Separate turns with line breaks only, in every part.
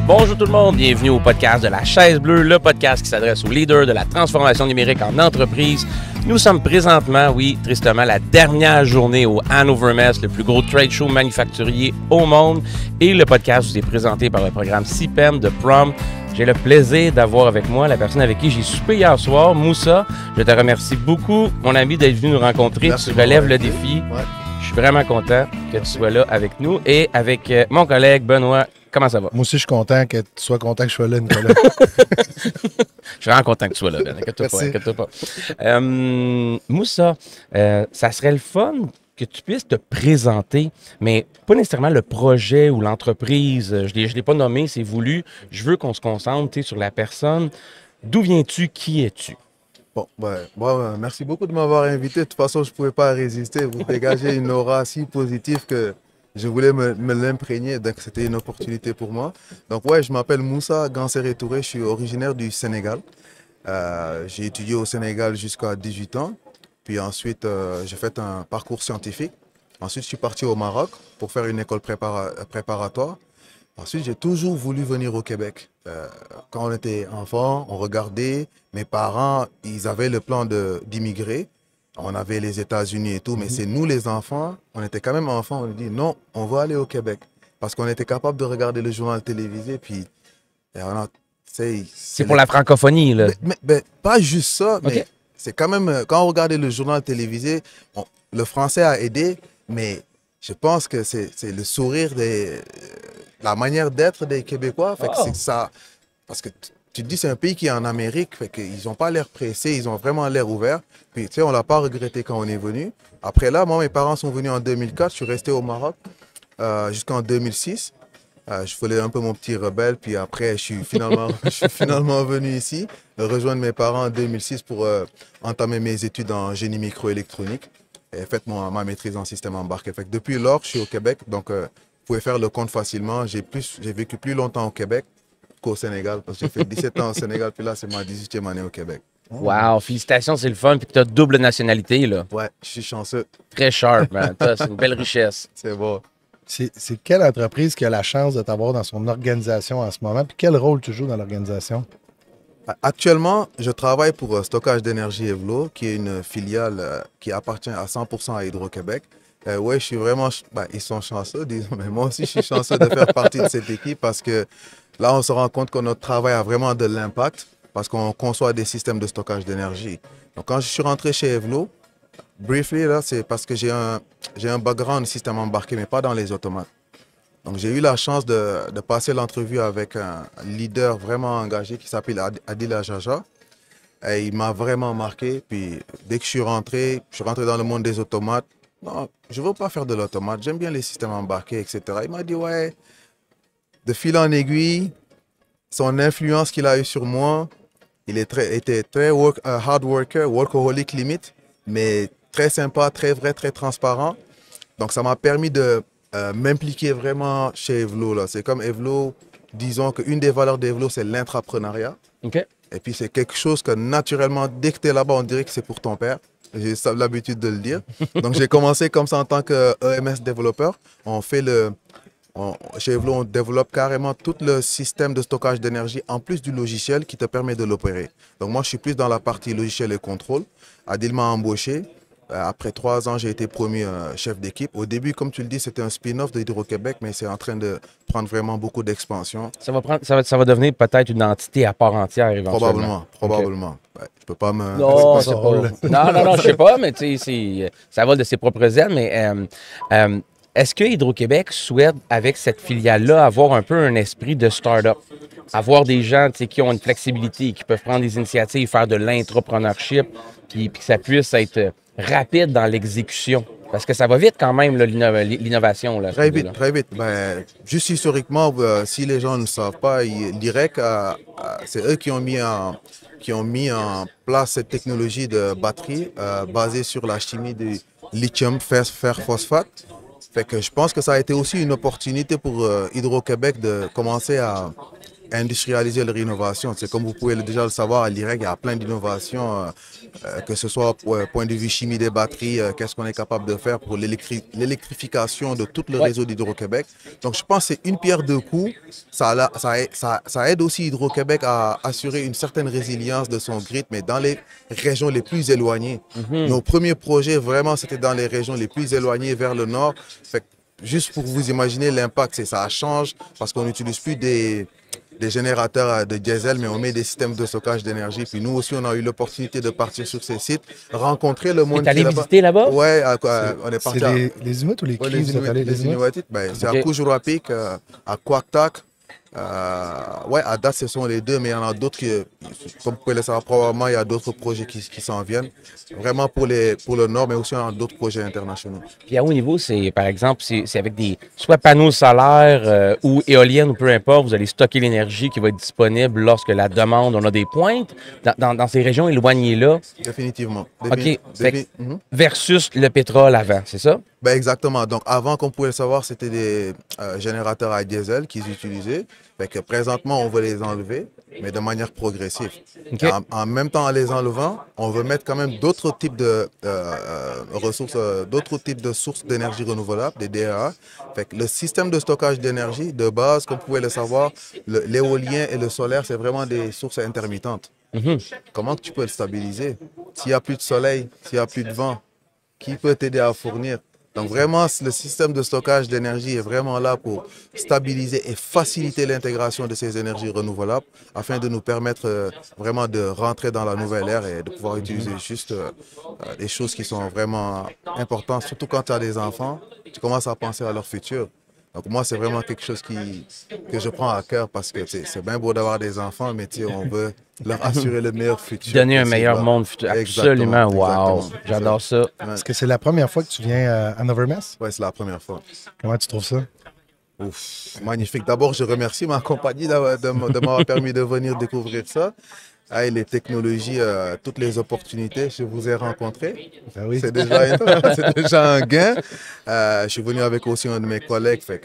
Bonjour tout le monde, bienvenue au podcast de la Chaise Bleue, le podcast qui s'adresse aux leaders de la transformation numérique en entreprise. Nous sommes présentement, oui, tristement, la dernière journée au Hanover Messe, le plus gros trade show manufacturier au monde. Et le podcast vous est présenté par le programme CIPEM de Prom. J'ai le plaisir d'avoir avec moi la personne avec qui j'ai soupé hier soir, Moussa. Je te remercie beaucoup, mon ami, d'être venu nous rencontrer.
Merci,
tu relèves le défi.
Ouais.
Je suis vraiment content que tu sois là avec nous et avec mon collègue Benoît. Comment ça va?
Moi aussi, je suis content que tu sois content que je sois là, Nicolas.
Je suis vraiment content que tu sois là, Ben. Inquiète-toi pas. Moussa, ça serait le fun que tu puisses te présenter, mais pas nécessairement le projet ou l'entreprise. Je ne l'ai pas nommé, c'est voulu. Je veux qu'on se concentre sur la personne. D'où viens-tu? Qui es-tu?
Bon, merci beaucoup de m'avoir invité. De toute façon, je ne pouvais pas résister. Vous dégagez une aura si positive que je voulais me l'imprégner. Donc, c'était une opportunité pour moi. Donc, ouais, je m'appelle Moussa Ganséré Touré. Je suis originaire du Sénégal. J'ai étudié au Sénégal jusqu'à 18 ans. Puis ensuite, j'ai fait un parcours scientifique. Ensuite, je suis parti au Maroc pour faire une école préparatoire. Ensuite, j'ai toujours voulu venir au Québec. Quand on était enfant, on regardait. Mes parents, ils avaient le plan d'immigrer. On avait les États-Unis et tout, mais c'est nous les enfants, on était quand même enfants, on a dit non, on va aller au Québec. Parce qu'on était capable de regarder le journal télévisé, puis
c'est pour la francophonie, là.
Mais pas juste ça, mais
Okay.
c'est quand même, quand on regardait le journal télévisé, le français a aidé, mais je pense que c'est le sourire, la manière d'être des Québécois, fait que c'est ça, parce que tu te dis, c'est un pays qui est en Amérique, fait qu'ils n'ont pas l'air pressés, ils ont vraiment l'air ouvert. Puis, tu sais, on ne l'a pas regretté quand on est venu. Après là, moi, mes parents sont venus en 2004, je suis resté au Maroc jusqu'en 2006. Je faisais un peu mon petit rebelle, puis après, je suis finalement venu ici, rejoindre mes parents en 2006 pour entamer mes études en génie microélectronique et faire ma maîtrise en système embarqué. Fait que depuis lors, je suis au Québec, donc vous pouvez faire le compte facilement. J'ai vécu plus longtemps au Québec qu'au Sénégal, parce que j'ai fait 17 ans au Sénégal, puis là, c'est ma 18e année au Québec.
Wow, félicitations, c'est le fun. Puis tu as double nationalité, là.
Ouais, je suis chanceux.
Très sharp, man. C'est une belle richesse.
C'est bon.
C'est quelle entreprise qui a la chance de t'avoir dans son organisation en ce moment? Puis quel rôle tu joues dans l'organisation?
Actuellement, je travaille pour Stockage d'énergie Evlo, qui est une filiale qui appartient à 100% à Hydro-Québec. Ouais, je suis vraiment... ils sont chanceux, disons, mais moi aussi, je suis chanceux de faire partie de cette équipe parce que là, on se rend compte que notre travail a vraiment de l'impact parce qu'on conçoit des systèmes de stockage d'énergie. Donc, quand je suis rentré chez Evlo, briefly, là, c'est parce que j'ai un background système embarqué, mais pas dans les automates. Donc, j'ai eu la chance de passer l'entrevue avec un leader vraiment engagé qui s'appelle Adil Ajaja. Et il m'a vraiment marqué. Puis, dès que je suis rentré dans le monde des automates. Non, je ne veux pas faire de l'automate. J'aime bien les systèmes embarqués, etc. Il m'a dit, ouais, de fil en aiguille, son influence qu'il a eue sur moi, il était très hard worker, workaholic limite, mais très sympa, très vrai, très transparent. Donc, ça m'a permis de m'impliquer vraiment chez Evlo. C'est comme Evlo, disons qu'une des valeurs d'Evlo, c'est l'intrapreneuriat.
OK.
Et puis, c'est quelque chose que naturellement, dès que tu es là-bas, on dirait que c'est pour ton père. J'ai l'habitude de le dire. Donc, j'ai commencé comme ça en tant qu'EMS développeur. Chez Evlo, on développe carrément tout le système de stockage d'énergie en plus du logiciel qui te permet de l'opérer. Donc, moi, je suis plus dans la partie logiciel et contrôle. Adil m'a embauché. Après 3 ans, j'ai été promu chef d'équipe. Au début, comme tu le dis, c'était un spin-off de Hydro-Québec, mais c'est en train de prendre vraiment beaucoup d'expansion.
Ça va devenir peut-être une entité à part entière éventuellement.
Probablement. Okay. Ouais, je peux pas me...
Non, c'est pas... non, je sais pas, mais tu sais, ça vole de ses propres ailes. Mais est-ce que Hydro-Québec souhaite, avec cette filiale-là, avoir un peu un esprit de start-up? Avoir des gens qui ont une flexibilité, qui peuvent prendre des initiatives, faire de l'intrapreneurship, puis que ça puisse être rapide dans l'exécution? Parce que ça va vite quand même, l'innovation. Là,
très vite, très vite. Juste historiquement, si les gens ne savent pas, ils diraient que c'est eux qui ont mis en place cette technologie de batterie basée sur la chimie du lithium fer phosphate. Fait que je pense que ça a été aussi une opportunité pour Hydro-Québec de commencer à industrialiser leur innovation. C'est comme vous pouvez déjà le savoir, à l'IREG, il y a plein d'innovations, que ce soit point de vue chimie des batteries, qu'est-ce qu'on est capable de faire pour l'électrification de tout le réseau d'Hydro-Québec. Donc, je pense que c'est une pierre deux coups. Ça aide aussi Hydro-Québec à assurer une certaine résilience de son grid, mais dans les régions les plus éloignées. Nos premiers projets, vraiment, c'était dans les régions les plus éloignées vers le nord. Fait que, juste pour vous imaginer l'impact, ça change parce qu'on n'utilise plus des générateurs de diesel, mais on met des systèmes de stockage d'énergie. Puis nous aussi, on a eu l'opportunité de partir sur ces sites, rencontrer le monde
qui est allé visiter là-bas?
Ouais, on est parti.
C'est les Inuits ou les Cris?
Les Inuits, ben, c'est à Kujurapik, à Kwaktak. Ouais, à date, ce sont les deux, mais il y en a d'autres qui, comme vous pouvez le savoir, probablement, il y a d'autres projets qui s'en viennent. Vraiment pour le Nord, mais aussi il y a d'autres projets internationaux.
Puis à haut niveau, c'est par exemple, c'est avec des soit panneaux solaires ou éoliennes ou peu importe, vous allez stocker l'énergie qui va être disponible lorsque la demande, on a des pointes dans ces régions éloignées-là.
Définitivement.
OK. Versus le pétrole avant, c'est ça?
Ben exactement. Donc, avant, comme vous pouvez le savoir, c'était des générateurs à diesel qu'ils utilisaient. Fait que présentement, on veut les enlever, mais de manière progressive.
Okay.
En même temps, en les enlevant, on veut mettre quand même d'autres types de ressources, d'autres types de sources d'énergie renouvelable, des DER. Fait que le système de stockage d'énergie, de base, comme vous pouvez le savoir, l'éolien et le solaire, c'est vraiment des sources intermittentes. Comment tu peux le stabiliser? S'il n'y a plus de soleil, s'il n'y a plus de vent, qui peut t'aider à fournir? Donc vraiment, le système de stockage d'énergie est vraiment là pour stabiliser et faciliter l'intégration de ces énergies renouvelables afin de nous permettre vraiment de rentrer dans la nouvelle ère et de pouvoir utiliser juste des choses qui sont vraiment importantes, surtout quand tu as des enfants, tu commences à penser à leur futur. Donc moi, c'est vraiment quelque chose que je prends à cœur parce que c'est bien beau d'avoir des enfants, mais on veut leur assurer le meilleur futur.
Donner un meilleur monde futur. Absolument. Wow. J'adore ça.
Ouais. Est-ce que c'est la première fois que tu viens à Hanover-Messe?
Oui, c'est la première fois.
Comment tu trouves ça?
Ouf, magnifique. D'abord, je remercie ma compagnie de m'avoir permis de venir découvrir ça. Et les technologies, toutes les opportunités, je vous ai rencontrés.
Ben oui.
C'est déjà un gain. Je suis venu avec aussi un de mes collègues. Fait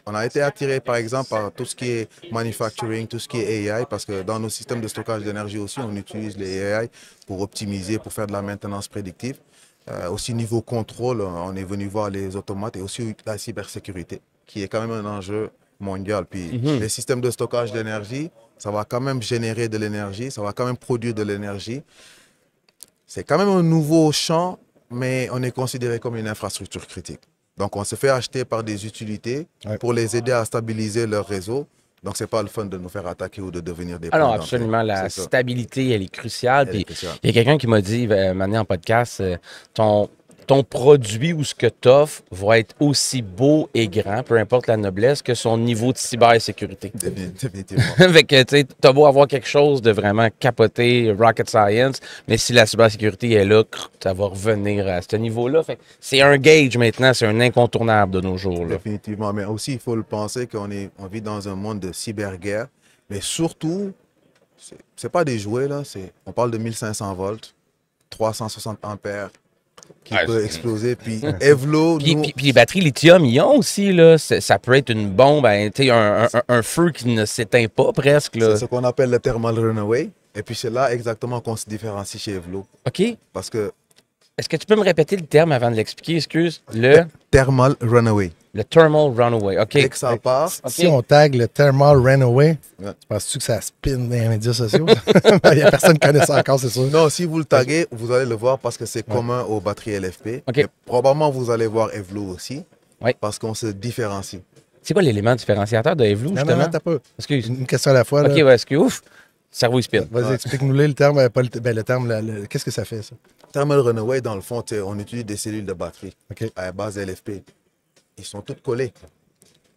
on a été attiré par exemple par tout ce qui est manufacturing, tout ce qui est AI, parce que dans nos systèmes de stockage d'énergie aussi, on utilise les AI pour optimiser, pour faire de la maintenance prédictive. Aussi niveau contrôle, on est venu voir les automates et aussi la cybersécurité, qui est quand même un enjeu mondial. Puis les systèmes de stockage d'énergie, ça va quand même générer de l'énergie, ça va quand même produire de l'énergie. C'est quand même un nouveau champ, mais on est considéré comme une infrastructure critique. Donc, on se fait acheter par des utilités pour les aider à stabiliser leur réseau. Donc, c'est pas le fun de nous faire attaquer ou de devenir des
Alors, absolument. La stabilité, elle est cruciale. Puis, il y a quelqu'un qui m'a dit, maintenant en podcast, ton produit ou ce que tu offres va être aussi beau et grand, peu importe la noblesse, que son niveau de cybersécurité.
Définitivement.
Fait que, tu sais, t'as beau avoir quelque chose de vraiment capoté, rocket science, mais si la cybersécurité est là, ça va revenir à ce niveau-là. Fait que c'est un gauge maintenant, c'est un incontournable de nos jours. Là.
Définitivement. Mais aussi, il faut le penser qu'on vit dans un monde de cyberguerre, mais surtout, c'est pas des jouets, là. On parle de 1500 volts, 360 ampères, qui peut exploser. Puis Evlo...
Puis les batteries lithium-ion aussi, là, ça peut être une bombe, un feu qui ne s'éteint pas presque.
C'est ce qu'on appelle le thermal runaway. Et puis c'est là exactement qu'on se différencie chez Evlo.
OK.
Parce que...
Est-ce que tu peux me répéter le terme avant de l'expliquer? Excuse. Le
thermal runaway.
Le thermal runaway. OK.
Dès que ça part...
Si on tag le thermal runaway, penses-tu que ça spin dans les médias sociaux? Il n'y a personne qui connaît ça encore, c'est sûr.
Non, si vous le taguez, vous allez le voir parce que c'est commun aux batteries LFP. Okay. Probablement, vous allez voir Evlo aussi parce qu'on se différencie.
C'est quoi l'élément différenciateur de Evlo, justement?
Non, t'as pas.
Excuse.
Une question à la fois.
OK,
là.
ouais, excuse. Ouf. Cerveau, il spin.
Vas-y, explique-nous le terme. Le terme, qu'est-ce que ça fait, ça?
Thermal runaway, dans le fond, on utilise des cellules de batterie à base LFP. Ils sont toutes collées.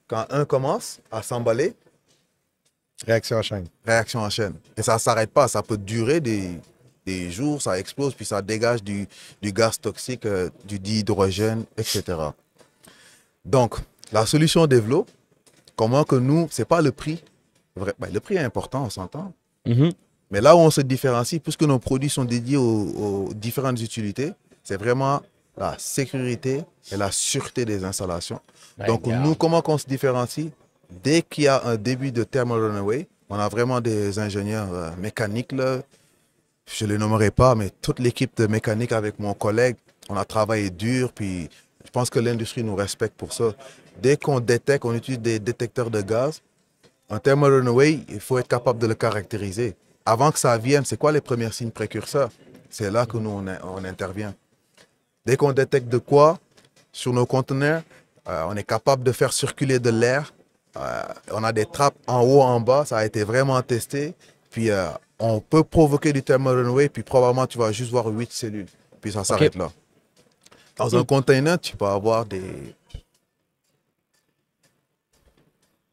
Quand un commence à s'emballer,
réaction en chaîne.
Réaction en chaîne. Et ça ne s'arrête pas. Ça peut durer des jours, ça explose, puis ça dégage du gaz toxique, du dihydrogène, etc. Donc, la solution d'Evlo, comment que nous, ce n'est pas le prix. Le prix est important, on s'entend. Mais là où on se différencie, puisque nos produits sont dédiés aux différentes utilités, c'est vraiment la sécurité et la sûreté des installations. Donc, nous, comment on se différencie? Dès qu'il y a un début de thermal runaway, On a vraiment des ingénieurs mécaniques, là. Je ne les nommerai pas, mais toute l'équipe de mécanique avec mon collègue, on a travaillé dur, puis je pense que l'industrie nous respecte pour ça. Dès qu'on détecte, on utilise des détecteurs de gaz, un thermal runaway, il faut être capable de le caractériser. Avant que ça vienne, c'est quoi les premiers signes précurseurs? C'est là que nous, on intervient. Dès qu'on détecte de quoi sur nos conteneurs, on est capable de faire circuler de l'air. On a des trappes en haut, en bas, ça a été vraiment testé. Puis on peut provoquer du thermal runaway, puis probablement tu vas juste voir 8 cellules. Puis ça s'arrête là. Dans un container, tu peux avoir des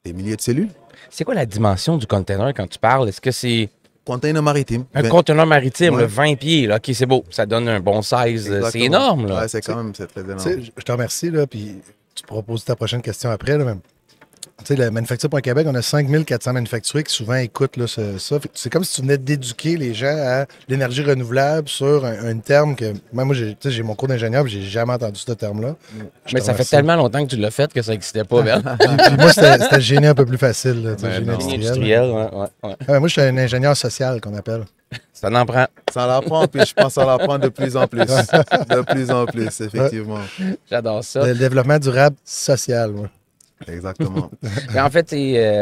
milliers de cellules.
C'est quoi la dimension du container quand tu parles? Est-ce que c'est
Container maritime.
un conteneur maritime,
Ouais.
le 20 pieds? Là. OK, c'est beau. Ça donne un bon size.
Exactement.
C'est énorme. Là.
Ouais, c'est quand même, c'est très énorme.
Tu sais, je te remercie, là, puis tu pourras poser ta prochaine question après. Là, tu sais, la Manufacture.Québec, on a 5400 manufacturiers qui souvent écoutent là, ça. C'est comme si tu venais d'éduquer les gens à l'énergie renouvelable sur un terme que... Moi, j'ai mon cours d'ingénieur, j'ai jamais entendu ce terme-là.
Mais ça fait tellement longtemps que tu l'as fait que ça n'existait pas, Ben.
Puis moi, c'était génie un peu plus facile. Là, tu sais, génie
non.
industriel.
Industriel, ouais.
Ouais, moi, je suis un ingénieur social qu'on appelle.
Ça en prend.
Ça l'apprend, puis je pense que ça l'apprend de plus en plus. De plus en plus, effectivement.
J'adore ça.
Le développement durable social, moi.
Exactement.
Mais en fait,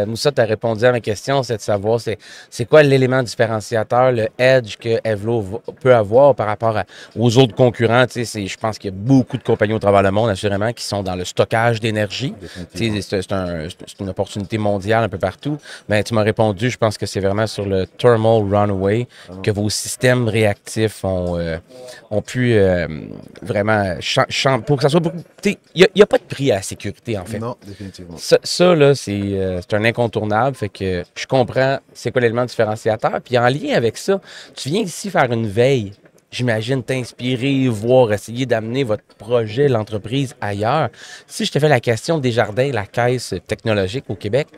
Moussa, tu as répondu à ma question, c'est de savoir c'est quoi l'élément différenciateur, le edge que Evlo peut avoir par rapport aux autres concurrents. Je pense qu'il y a beaucoup de compagnies au travers le monde, assurément, qui sont dans le stockage d'énergie. C'est une opportunité mondiale un peu partout. Mais tu m'as répondu, je pense que c'est vraiment sur le thermal runaway que vos systèmes réactifs ont pu vraiment pour que ça soit beaucoup. Il n'y a pas de prix à la sécurité, en fait.
Non, définitivement.
Ça là, c'est un incontournable. Fait que je comprends c'est quoi l'élément différenciateur. Puis en lien avec ça, tu viens ici faire une veille. J'imagine t'inspirer, voir, essayer d'amener votre projet, l'entreprise ailleurs. Si je te fais la question des Desjardins, la caisse technologique au Québec,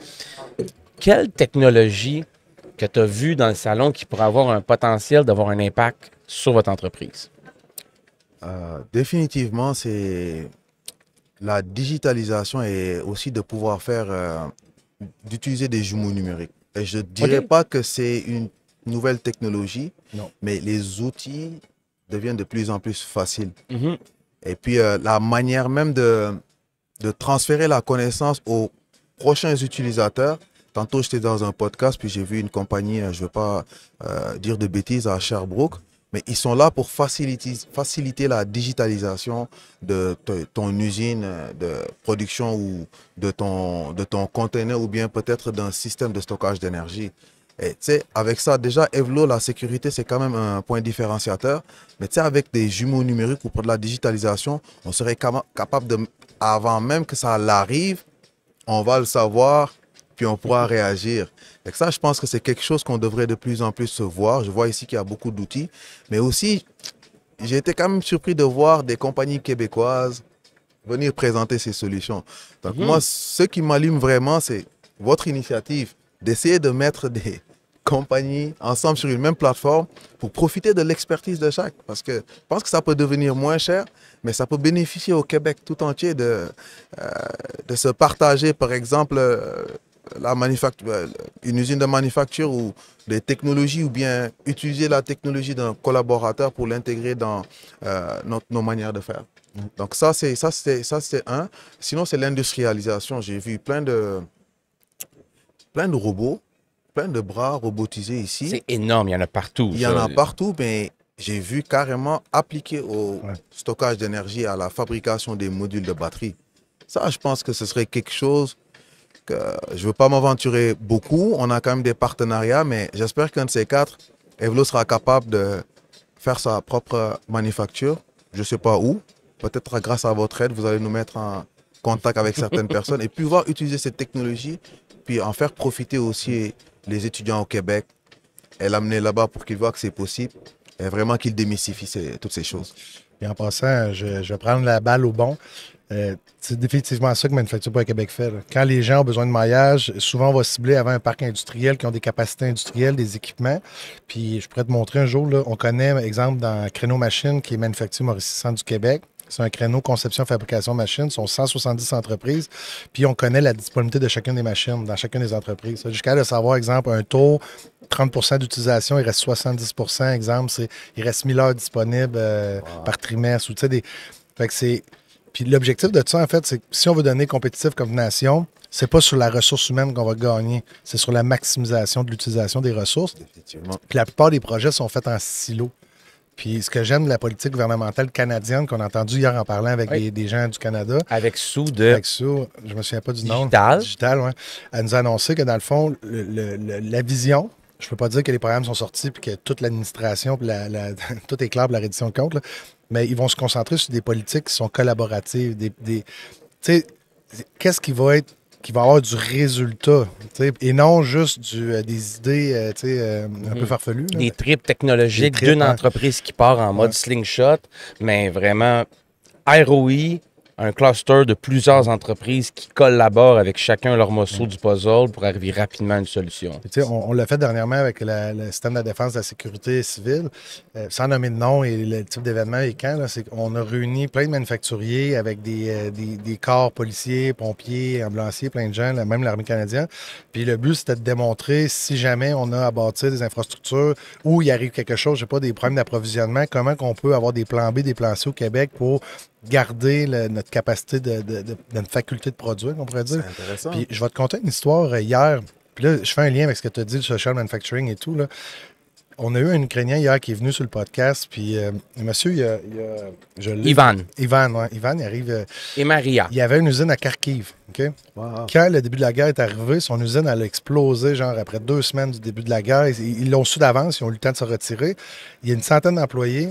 quelle technologie que tu as vue dans le salon qui pourrait avoir un potentiel d'avoir un impact sur votre entreprise?
Définitivement, c'est la digitalisation et aussi de pouvoir faire, d'utiliser des jumeaux numériques. Et je ne dirais pas que c'est une nouvelle technologie,
Non.
mais les outils deviennent de plus en plus faciles.
Mhm.
Et puis, la manière même de transférer la connaissance aux prochains utilisateurs. Tantôt, j'étais dans un podcast, puis j'ai vu une compagnie, je ne veux pas dire de bêtises, à Sherbrooke, mais ils sont là pour faciliter la digitalisation de ton usine de production ou de ton container ou bien peut-être d'un système de stockage d'énergie. Et tu sais, avec ça, déjà, Evlo, la sécurité, c'est quand même un point différenciateur. Mais tu sais, avec des jumeaux numériques ou pour de la digitalisation, on serait capable de, avant même que ça l'arrive, on va le savoir, puis on pourra réagir. Et ça, je pense que c'est quelque chose qu'on devrait de plus en plus se voir. Je vois ici qu'il y a beaucoup d'outils. Mais aussi, j'ai été quand même surpris de voir des compagnies québécoises venir présenter ces solutions. Donc moi, ce qui m'allume vraiment, c'est votre initiative d'essayer de mettre des compagnies ensemble sur une même plateforme pour profiter de l'expertise de chaque. Parce que je pense que ça peut devenir moins cher, mais ça peut bénéficier au Québec tout entier de se partager, par exemple, une usine de manufacture ou des technologies ou bien utiliser la technologie d'un collaborateur pour l'intégrer dans nos manières de faire. Donc ça, c'est un. Sinon, c'est l'industrialisation. J'ai vu plein de robots, plein de bras robotisés ici.
C'est énorme, il y en a partout.
Il y en a partout, mais j'ai vu carrément appliquer au stockage d'énergie, à la fabrication des modules de batterie. Ça, je pense que ce serait quelque chose que je ne veux pas m'aventurer beaucoup. On a quand même des partenariats, mais j'espère qu'un de ces quatre, Evlo sera capable de faire sa propre manufacture. Je ne sais pas où. Peut-être grâce à votre aide, vous allez nous mettre en contact avec certaines personnes et pouvoir utiliser cette technologie, puis en faire profiter aussi les étudiants au Québec et l'amener là-bas pour qu'ils voient que c'est possible et vraiment qu'ils démystifient toutes ces choses.
Et en passant, je vais prendre la balle au bon. C'est définitivement ça que Manufacture.Québec fait. Là. Quand les gens ont besoin de maillage, souvent on va cibler avant un parc industriel qui ont des capacités industrielles, des équipements. Puis je pourrais te montrer un jour, là, on connaît, exemple, dans Créneau Machine, qui est Manufacture Mauricie Centre du Québec. C'est un créneau conception, fabrication, machine. Ce sont 170 entreprises. Puis on connaît la disponibilité de chacune des machines dans chacune des entreprises. Jusqu'à de savoir, exemple, un taux, 30 d'utilisation, il reste 70 exemple, il reste 1000 heures disponibles par trimestre. Ou, fait que c'est... Puis l'objectif de ça, en fait, c'est que si on veut donner compétitif comme nation, c'est pas sur la ressource humaine qu'on va gagner, c'est sur la maximisation de l'utilisation des ressources.
Effectivement.
Puis la plupart des projets sont faits en silo. Puis ce que j'aime de la politique gouvernementale canadienne, qu'on a entendu hier en parlant avec des gens du Canada.
Avec Sue de
Avec Sue, je me souviens pas du nom.
Digital,
oui. Elle nous a annoncé que dans le fond, la vision, je peux pas dire que les programmes sont sortis puis que toute l'administration, puis tout est clair pour la reddition de compte, là, mais ils vont se concentrer sur des politiques qui sont collaboratives. Tu sais, qu'est-ce qui va avoir du résultat, et non juste des idées un peu farfelues. Là.
Des trips technologiques d'une entreprise qui part en mode slingshot, mais vraiment ROI, un cluster de plusieurs entreprises qui collaborent avec chacun leur morceau du puzzle pour arriver rapidement à une solution.
On l'a fait dernièrement avec le système de la défense de la sécurité civile, sans nommer de nom et le type d'événement et quand. On a réuni plein de manufacturiers avec des corps policiers, pompiers, ambulanciers, plein de gens, même l'armée canadienne. Puis le but, c'était de démontrer si jamais on a à bâtir des infrastructures où il arrive quelque chose, je sais pas, des problèmes d'approvisionnement, comment qu'on peut avoir des plans B, des plans C au Québec pour garder notre capacité notre faculté de produire, on pourrait dire.
C'est intéressant.
Puis je vais te conter une histoire hier. Puis là, je fais un lien avec ce que tu as dit, le social manufacturing et tout. Là. On a eu un Ukrainien hier qui est venu sur le podcast. Puis monsieur,
Ivan.
Ivan, ouais. Ivan, il arrive.
Et Maria.
Il y avait une usine à Kharkiv. OK?
Wow.
Quand le début de la guerre est arrivé, son usine, elle a explosé, genre après 2 semaines du début de la guerre. Ils l'ont su d'avance, ils ont eu le temps de se retirer. Il y a une centaine d'employés.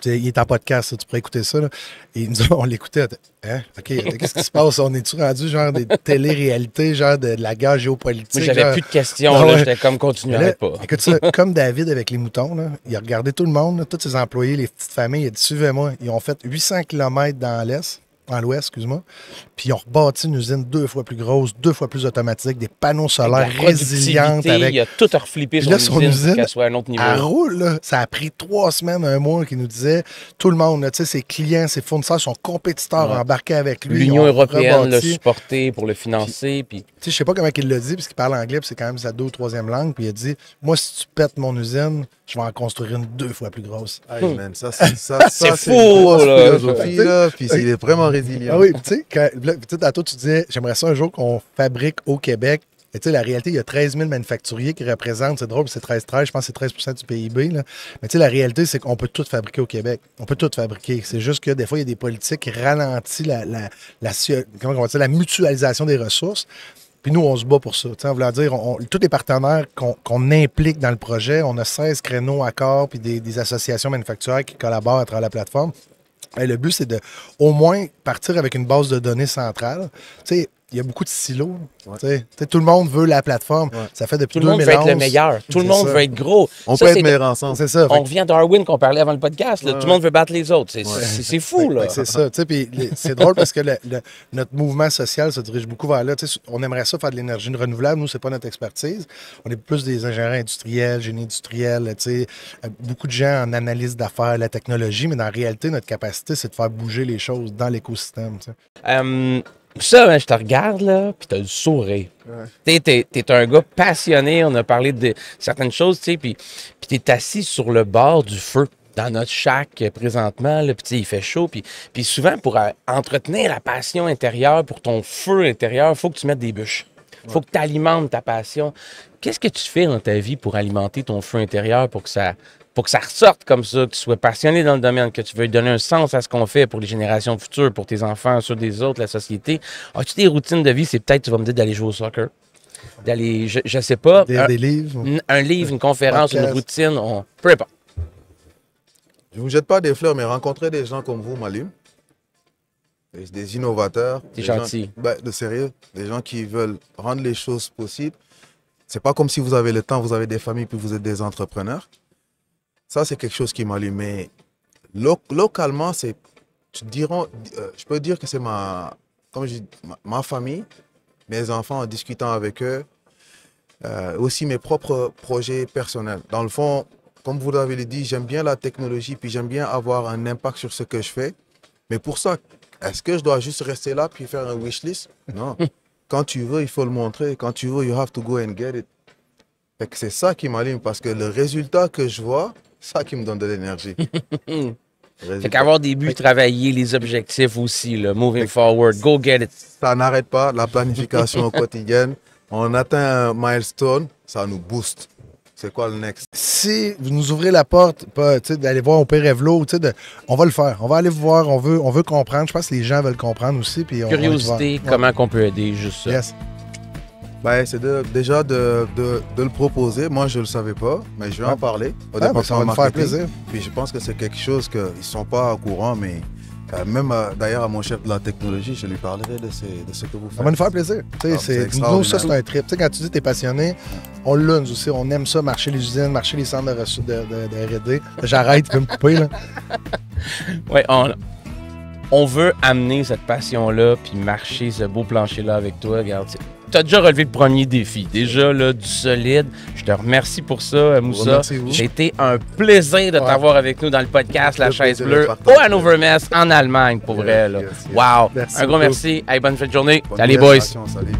Il est en podcast, tu pourrais écouter ça. Là. Et nous, on l'écoutait. Hein? OK, qu'est-ce qui se passe? On est-tu rendu genre des télé-réalités, genre de la guerre géopolitique?
Moi, j'avais
genre...
plus de questions.
Ah,
là,
ouais.
J'étais comme continuerait pas.
Écoute ça, comme David avec les moutons, là, il a regardé tout le monde, là, tous ses employés, les petites familles, il a dit suivez-moi. Ils ont fait 800 km dans l'Est. En l'ouest, excuse-moi. Puis ils ont rebâti une usine 2 fois plus grosse, 2 fois plus automatique, des panneaux solaires résilientes.
Il a tout reflippé son usine pour qu'elle soit à un autre niveau.
Elle roule, là. Ça a pris 3 semaines, 1 mois qu'il nous disait. Tout le monde, là, ses clients, ses fournisseurs, son compétiteur embarqué avec lui.
L'Union européenne l'a supporté pour le financer. Puis...
Je sais pas comment il l'a dit, parce qu'il parle anglais, puis c'est quand même sa 2e ou 3e langue. Puis il a dit moi, si tu pètes mon usine, je vais en construire une 2 fois plus grosse.
Hey, man, ça,
c'est fou,
une grosse
là.
philosophie, là, puis il est vraiment résilient.
Ah oui, tu sais, tantôt tu disais, j'aimerais ça un jour qu'on fabrique au Québec. Et tu sais, la réalité, il y a 13 000 manufacturiers qui représentent, c'est drôle, c'est 13-13, je pense que c'est 13 du PIB. Là. Mais tu sais, la réalité, c'est qu'on peut tout fabriquer au Québec. On peut tout fabriquer. C'est juste que des fois, il y a des politiques qui ralentissent comment on va dire, la mutualisation des ressources. Puis nous, on se bat pour ça. On voulait dire, tous les partenaires qu'on implique dans le projet, on a 16 créneaux accords puis des associations manufacturières qui collaborent à travers la plateforme. Et le but, c'est de au moins partir avec une base de données centrale. Tu sais, il y a beaucoup de silos. Ouais. Tout le monde veut la plateforme. Ouais. Ça fait depuis 2011.
Tout le monde veut être le meilleur. Tout le monde veut être gros.
On peut être meilleur ensemble.
C'est ça.
On revient à Darwin qu'on parlait avant le podcast. Là. Tout le monde veut battre les autres. C'est fou, là.
C'est ça. Puis c'est drôle parce que notre mouvement social se dirige beaucoup vers là. On aimerait ça faire de l'énergie renouvelable. Nous, c'est pas notre expertise. On est plus des ingénieurs industriels, génie industriel. Beaucoup de gens en analyse d'affaires, la technologie. Mais dans la réalité, notre capacité, c'est de faire bouger les choses dans l'écosystème.
Ça, je te regarde, là, puis t'as du sourire. Ouais. T'es un gars passionné, on a parlé de certaines choses, tu sais, puis t'es assis sur le bord du feu dans notre shack présentement, là, puis il fait chaud, puis souvent, pour entretenir la passion intérieure, pour ton feu intérieur, il faut que tu mettes des bûches. Il faut que tu alimentes ta passion. Qu'est-ce que tu fais dans ta vie pour alimenter ton feu intérieur, pour que ça ressorte comme ça, que tu sois passionné dans le domaine, que tu veuilles donner un sens à ce qu'on fait pour les générations futures, pour tes enfants, ceux des autres, la société? As-tu des routines de vie? C'est peut-être, tu vas me dire, d'aller jouer au soccer, d'aller, je sais pas,
des livres.
Un livre, une conférence, une routine, peu importe.
Je ne vous jette pas des fleurs, mais rencontrer des gens comme vous m'allume. Des innovateurs.
C'est gentil.
De sérieux. Des gens qui veulent rendre les choses possibles. C'est pas comme si vous avez le temps, vous avez des familles, puis vous êtes des entrepreneurs. Ça, c'est quelque chose qui m'allume. Mais localement, je peux dire que c'est ma famille, mes enfants en discutant avec eux, aussi mes propres projets personnels. Dans le fond, comme vous l'avez dit, j'aime bien la technologie, puis j'aime bien avoir un impact sur ce que je fais. Mais pour ça, est-ce que je dois juste rester là puis faire un wishlist? Non. Quand tu veux, il faut le montrer. Quand tu veux, you have to go and get it. Fait que c'est ça qui m'allume parce que le résultat que je vois, c'est ça qui me donne de l'énergie.
Fait qu'avoir des buts, travailler les objectifs aussi, là, moving forward, go get it.
Ça n'arrête pas, la planification quotidienne. On atteint un milestone, ça nous booste. C'est quoi le next?
Si vous nous ouvrez la porte, d'aller voir au Père Evlo, on va le faire. On va aller vous voir, on veut comprendre. Je pense que les gens veulent comprendre aussi. Puis
Curiosité, comment qu'on peut aider, juste ça.
Yes.
Ben, c'est déjà de le proposer. Moi, je ne le savais pas, mais je vais en parler au département
ça va me faire plaisir.
Puis je pense que c'est quelque chose qu'ils ne sont pas au courant, mais même d'ailleurs à mon chef de la technologie, je lui parlerai de ce que vous faites.
Ça va nous faire plaisir. Nous, ça, c'est un trip. T'sais, quand tu dis que tu es passionné, on l'a, nous aussi. On aime ça, marcher les usines, marcher les centres de R&D. J'arrête, tu peux me couper. Là.
Ouais, on veut amener cette passion-là, puis marcher ce beau plancher-là avec toi. Regarde, tu as déjà relevé le premier défi. Déjà, là, du solide. Je te remercie pour ça, Moussa. C'était un plaisir de t'avoir avec nous dans le podcast La Chaise Bleue au Hannover Messe en Allemagne, pour vrai. Là. Wow! Un gros merci. Hey, bonne fin de journée. Salut, boys.
Salut.